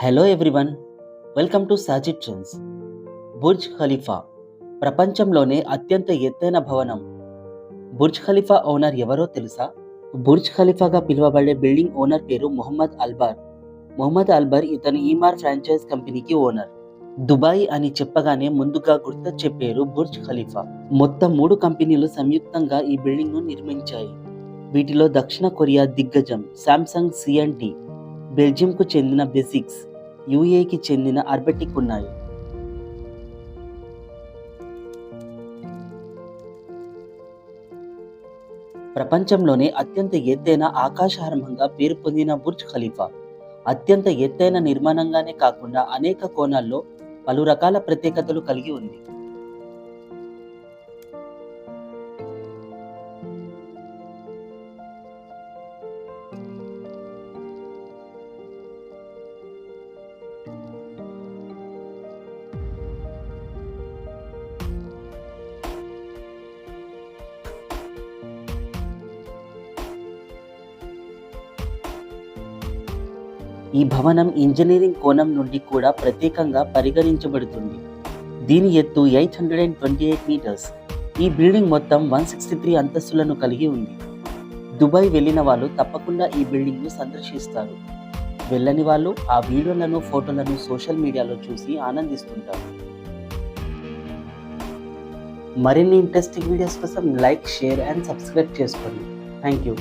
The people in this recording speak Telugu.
Hello everyone, welcome to Sajid trends. Burj Khalifa ప్రపంచంలోనే అత్యంత ఎత్తైన భవనం. బుర్జ్ ఖలీఫా ఓనర్ ఎవరో తెలుసా? బుర్జ్ ఖలీఫాగా పిలువబడే బిల్డింగ్ ఓనర్ పేరు మొహమ్మద్ అల్బార్. మొహమ్మద్ అల్బార్ ఇతను ఈమార్ ఫ్రాంచైజ్ కంపెనీకి ఓనర్. దుబాయ్ అని చెప్పగానే ముందుగా గుర్తొచ్చే పేరు బుర్జ్ ఖలీఫా. మొత్తం 3 కంపెనీలు సంయుక్తంగా ఈ బిల్డింగ్ను నిర్మించాయి. వీటిలో దక్షిణ కొరియా దిగ్గజం శాంసంగ్ C&T, బెల్జియంకు చెందిన బెసిక్స్, యుఏకి చెందిన అర్బెటిక్ ఉన్నాయి. ప్రపంచంలోనే అత్యంత ఎత్తైన ఆకాశహర్మంగా పేరు పొందిన బుర్జ్ ఖలీఫా అత్యంత ఎత్తైన నిర్మాణంగానే కాకుండా అనేక కోణాల్లో పలు రకాల ప్రత్యేకతలు కలిగి ఉంది. ఈ భవనం ఇంజనీరింగ్ కోణం నుండి కూడా ప్రత్యేకంగా పరిగణించబడుతుంది. దీని ఎత్తు 828 మీటర్స్. ఈ బిల్డింగ్ మొత్తం 163 అంతస్తులను కలిగి ఉంది. దుబాయ్ వెళ్ళిన వాళ్ళు తప్పకుండా ఈ బిల్డింగ్ను సందర్శిస్తారు. వెళ్ళని వాళ్ళు ఆ వీడియోలను, ఫోటోలను సోషల్ మీడియాలో చూసి ఆనందిస్తుంటారు. మరిన్ని ఇంట్రెస్టింగ్ వీడియోస్ కోసం లైక్, షేర్ అండ్ సబ్స్క్రైబ్ చేసుకోండి. Thank you.